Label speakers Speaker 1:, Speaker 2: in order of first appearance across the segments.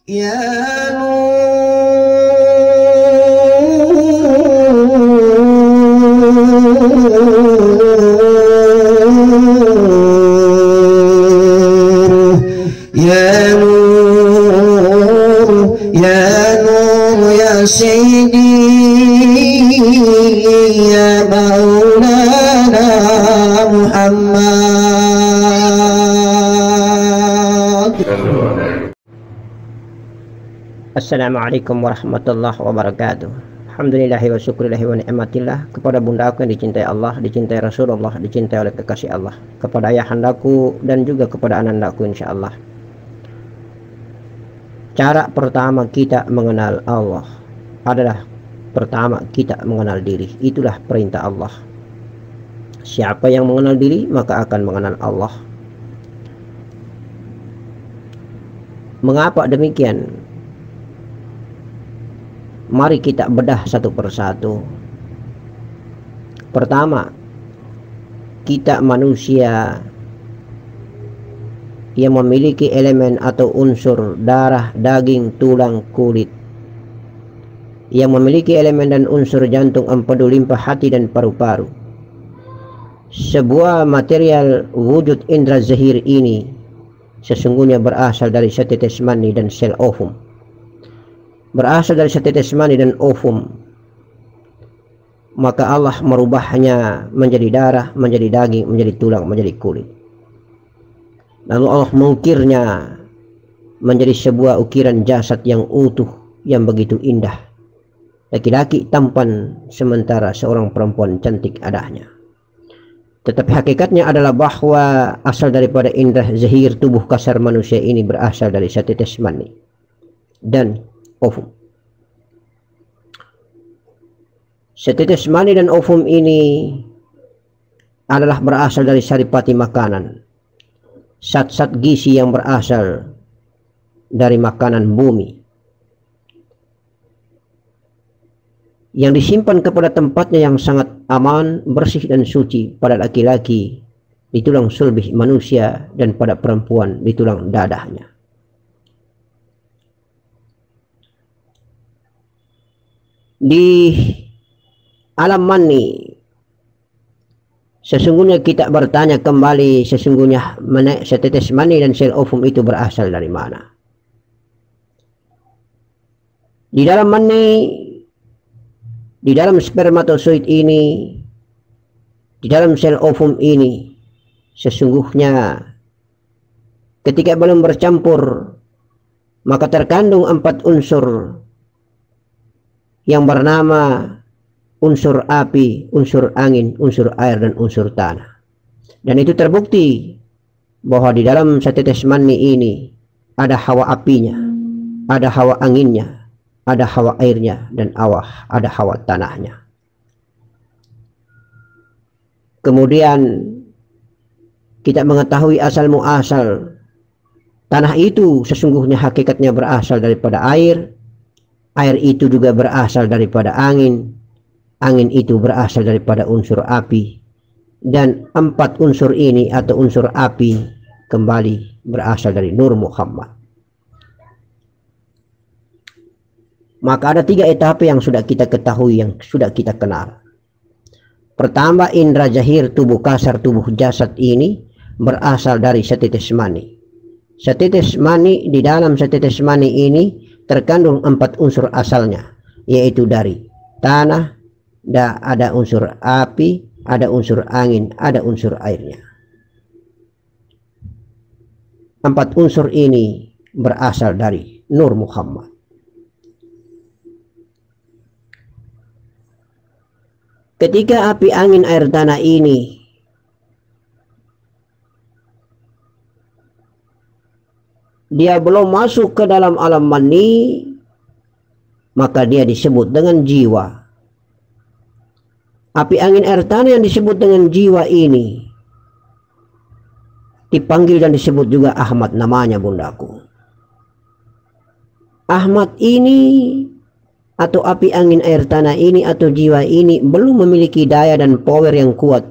Speaker 1: Ya Sayyidi ya Maulana Muhammad.
Speaker 2: Assalamualaikum warahmatullahi wabarakatuh. Alhamdulillahi wa syukrillahi wa ni'matillah. Kepada bunda aku yang dicintai Allah, dicintai Rasulullah, dicintai oleh kekasih Allah, kepada ayahandaku dan juga kepada anandaku insyaallah. Cara pertama kita mengenal Allah adalah pertama kita mengenal diri. Itulah perintah Allah. Siapa yang mengenal diri maka akan mengenal Allah. Mengapa demikian? Mari kita bedah satu persatu. Pertama, kita manusia yang memiliki elemen atau unsur darah, daging, tulang, kulit, yang memiliki elemen dan unsur jantung, empedu, limpa, hati, dan paru-paru. Sebuah material wujud indra zahir ini sesungguhnya berasal dari setetes mani dan sel ovum. Berasal dari setetes mani dan ovum, maka Allah merubahnya menjadi darah, menjadi daging, menjadi tulang, menjadi kulit. Lalu Allah mengukirnya menjadi sebuah ukiran jasad yang utuh, yang begitu indah. Laki-laki tampan, sementara seorang perempuan cantik adanya. Tetapi hakikatnya adalah bahwa asal daripada indra zahir tubuh kasar manusia ini berasal dari setetes mani dan ovum. Setetes mani dan ovum ini adalah berasal dari saripati makanan, zat-zat gizi yang berasal dari makanan bumi, yang disimpan kepada tempatnya yang sangat aman, bersih dan suci pada laki-laki di tulang sulbih manusia dan pada perempuan di tulang dadahnya. Di alam mani sesungguhnya kita bertanya kembali, sesungguhnya setetes mani dan sel ovum itu berasal dari mana? Di dalam mani, di dalam spermatozoid ini, di dalam sel ovum ini, sesungguhnya ketika belum bercampur maka terkandung 4 unsur yang bernama unsur api, unsur angin, unsur air, dan unsur tanah. Dan itu terbukti bahwa di dalam setetes mani ini ada hawa apinya, ada hawa anginnya, ada hawa airnya, dan ada hawa tanahnya. Kemudian kita mengetahui asal muasal tanah itu sesungguhnya hakikatnya berasal daripada air, air itu juga berasal daripada angin, angin itu berasal daripada unsur api, dan 4 unsur ini atau unsur api kembali berasal dari Nur Muhammad. Maka ada 3 etapa yang sudah kita ketahui, yang sudah kita kenal. Pertama, indra zahir tubuh kasar, tubuh jasad ini berasal dari setetes mani. Setetes mani, di dalam setetes mani ini terkandung 4 unsur asalnya, yaitu dari tanah, ada unsur api, ada unsur angin, ada unsur airnya. 4 unsur ini berasal dari Nur Muhammad. Ketika api, angin, air, tanah ini dia belum masuk ke dalam alam mani, maka dia disebut dengan jiwa. Api, angin, air, tanah yang disebut dengan jiwa ini dipanggil dan disebut juga Ahmad namanya, bundaku. Ahmad ini atau api, angin, air, tanah ini atau jiwa ini belum memiliki daya dan power yang kuat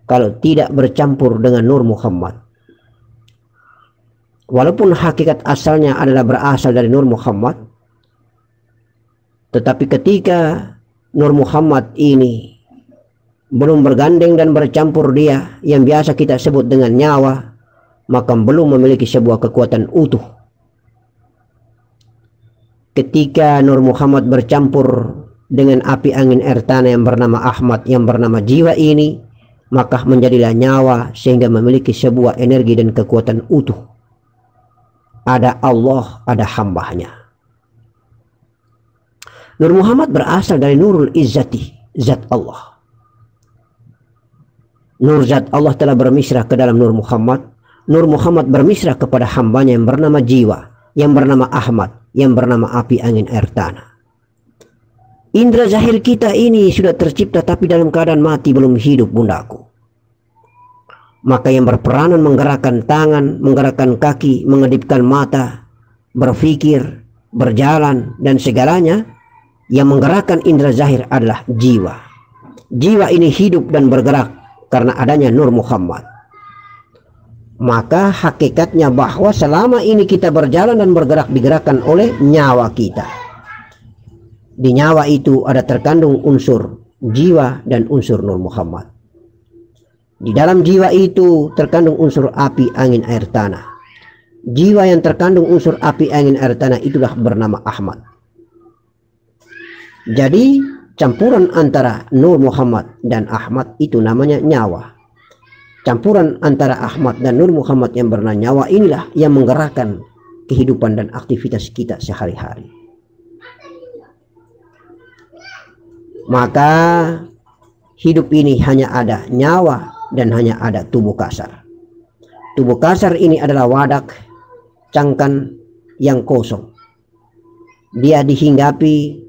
Speaker 2: kalau tidak bercampur dengan Nur Muhammad. walaupun hakikat asalnya adalah berasal dari Nur Muhammad, tetapi ketika Nur Muhammad ini belum bergandeng dan bercampur dia yang biasa kita sebut dengan nyawa, maka belum memiliki sebuah kekuatan utuh. Ketika Nur Muhammad bercampur dengan api angin air tanah yang bernama Ahmad, yang bernama jiwa ini, maka menjadilah nyawa sehingga memiliki sebuah energi dan kekuatan utuh. Ada Allah, ada hambanya. Nur Muhammad berasal dari Nurul Izzati, zat Allah. Nur zat Allah telah bermisrah ke dalam Nur Muhammad. Nur Muhammad bermisrah kepada hambanya yang bernama jiwa, yang bernama Ahmad, yang bernama api angin air tanah. Indra zahir kita ini sudah tercipta tapi dalam keadaan mati, belum hidup, bundaku. Maka yang berperanan menggerakkan tangan, menggerakkan kaki, mengedipkan mata, berpikir, berjalan, dan segalanya, yang menggerakkan indra zahir adalah jiwa. Jiwa ini hidup dan bergerak karena adanya Nur Muhammad. Maka hakikatnya bahwa selama ini kita berjalan dan bergerak digerakkan oleh nyawa kita. Di nyawa itu ada terkandung unsur jiwa dan unsur Nur Muhammad. Di dalam jiwa itu terkandung unsur api angin air tanah. Jiwa yang terkandung unsur api angin air tanah itulah bernama Ahmad. Jadi campuran antara Nur Muhammad dan Ahmad itu namanya nyawa. Campuran antara Ahmad dan Nur Muhammad yang bernama nyawa inilah yang menggerakkan kehidupan dan aktivitas kita sehari-hari. Maka hidup ini hanya ada nyawa dan hanya ada tubuh kasar. Tubuh kasar ini adalah wadak, cangkan yang kosong. Dia dihinggapi,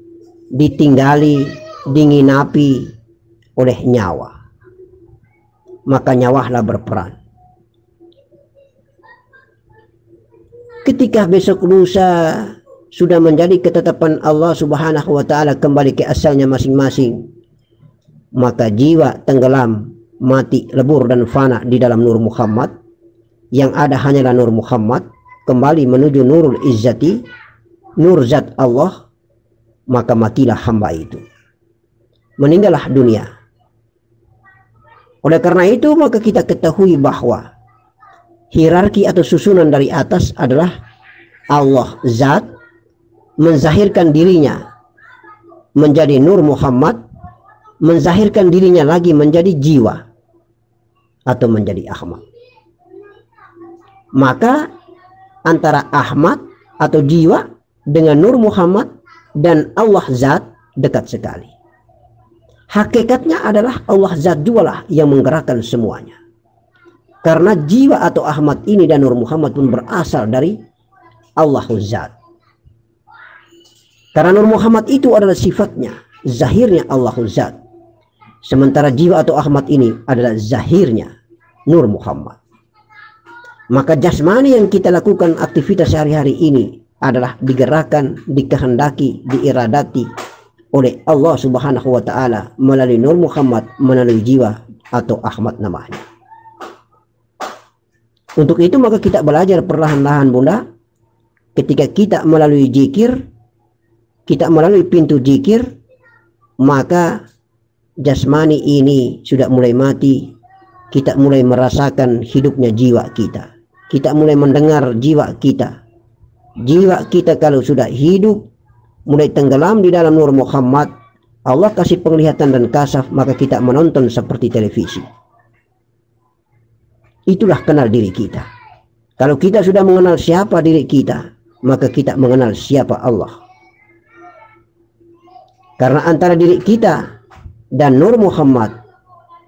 Speaker 2: ditinggali, dinginapi oleh nyawa. Maka nyawalah berperan. Ketika besok lusa sudah menjadi ketetapan Allah Subhanahu wa ta'ala kembali ke asalnya masing-masing, maka jiwa tenggelam, mati, lebur dan fana di dalam Nur Muhammad. Yang ada hanyalah Nur Muhammad, kembali menuju Nurul Izzati, Nur Zat Allah. Maka matilah hamba itu, meninggallah dunia. Oleh karena itu maka kita ketahui bahwa hierarki atau susunan dari atas adalah Allah Zat menzahirkan dirinya menjadi Nur Muhammad, menzahirkan dirinya lagi menjadi jiwa atau menjadi Ahmad. Maka antara Ahmad atau jiwa dengan Nur Muhammad dan Allah Zat dekat sekali. Hakikatnya adalah Allah Zat jualah yang menggerakkan semuanya. Karena jiwa atau Ahmad ini dan Nur Muhammad pun berasal dari Allah Zat. Karena Nur Muhammad itu adalah sifatnya, zahirnya Allah Zat. Sementara jiwa atau Ahmad ini adalah zahirnya Nur Muhammad. Maka jasmani yang kita lakukan aktivitas sehari-hari ini adalah digerakkan, dikehendaki, diiradati oleh Allah Subhanahu wa ta'ala melalui Nur Muhammad, melalui jiwa atau Ahmad namanya. Untuk itu maka kita belajar perlahan-lahan bunda. Ketika kita melalui zikir, kita melalui pintu zikir, maka jasmani ini sudah mulai mati. Kita mulai merasakan hidupnya jiwa kita. Kita mulai mendengar jiwa kita. Jiwa kita kalau sudah hidup, mulai tenggelam di dalam Nur Muhammad, Allah kasih penglihatan dan kasaf, maka kita menonton seperti televisi. Itulah kenal diri kita. Kalau kita sudah mengenal siapa diri kita, maka kita mengenal siapa Allah. Karena antara diri kita dan Nur Muhammad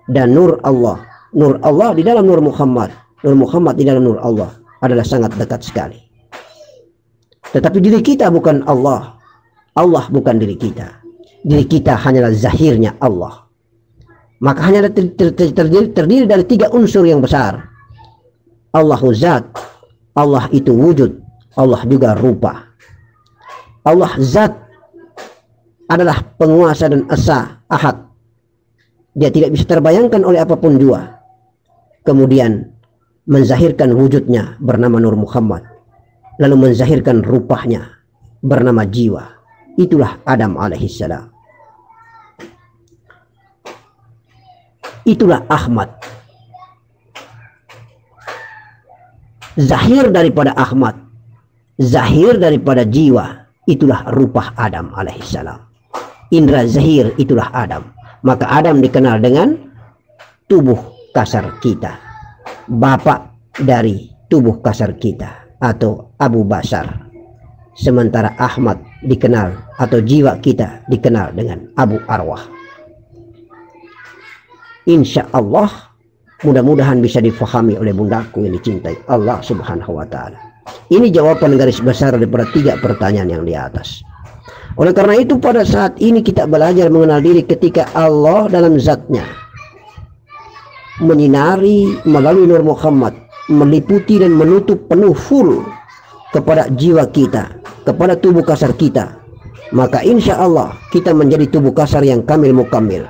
Speaker 2: dan Nur Allah di dalam Nur Muhammad, Nur Muhammad di dalam Nur Allah adalah sangat dekat sekali. Tetapi diri kita bukan Allah. Allah bukan diri kita. Diri kita hanyalah zahirnya Allah. Maka hanya terdiri dari 3 unsur yang besar. Allahu Zat, Allah itu wujud, Allah juga rupa. Allah Zat adalah penguasa dan esa, ahad. Dia tidak bisa terbayangkan oleh apapun jua. Kemudian menzahirkan wujudnya bernama Nur Muhammad, lalu menzahirkan rupanya bernama jiwa. Itulah Adam alaihissalam. Itulah Ahmad. Zahir daripada Ahmad, zahir daripada jiwa, itulah rupa Adam alaihissalam. Indra zahir itulah Adam. Maka Adam dikenal dengan tubuh kasar kita, bapak dari tubuh kasar kita, atau Abu Basar. Sementara Ahmad dikenal, atau jiwa kita dikenal dengan Abu Arwah. Insya Allah mudah-mudahan bisa difahami oleh bundaku yang dicintai Allah Subhanahu wa Ta'ala. Ini jawaban garis besar daripada 3 pertanyaan yang di atas. Oleh karena itu, pada saat ini kita belajar mengenal diri ketika Allah dalam zatnya menyinari melalui Nur Muhammad, meliputi dan menutup penuh full kepada jiwa kita, kepada tubuh kasar kita. Maka insya Allah kita menjadi tubuh kasar yang kamil mukamil.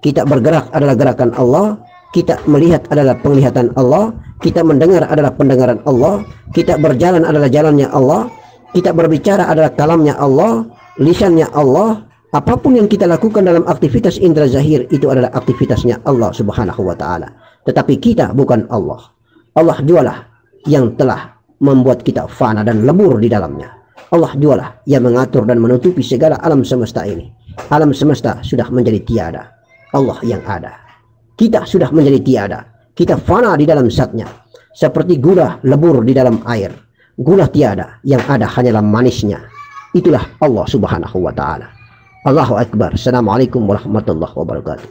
Speaker 2: Kita bergerak adalah gerakan Allah, kita melihat adalah penglihatan Allah, kita mendengar adalah pendengaran Allah, kita berjalan adalah jalannya Allah, kita berbicara adalah kalamnya Allah, lisannya Allah. Apapun yang kita lakukan dalam aktivitas indra zahir itu adalah aktivitasnya Allah Subhanahu wa Ta'ala. Tetapi kita bukan Allah. Allah jualah yang telah membuat kita fana dan lebur di dalamnya. Allah jualah yang mengatur dan menutupi segala alam semesta ini. Alam semesta sudah menjadi tiada, Allah yang ada. Kita sudah menjadi tiada, kita fana di dalam zatnya. Seperti gula lebur di dalam air. Gula tiada, yang ada hanyalah manisnya. Itulah Allah Subhanahu wa Ta'ala. Allahu Akbar. Assalamualaikum warahmatullahi wabarakatuh.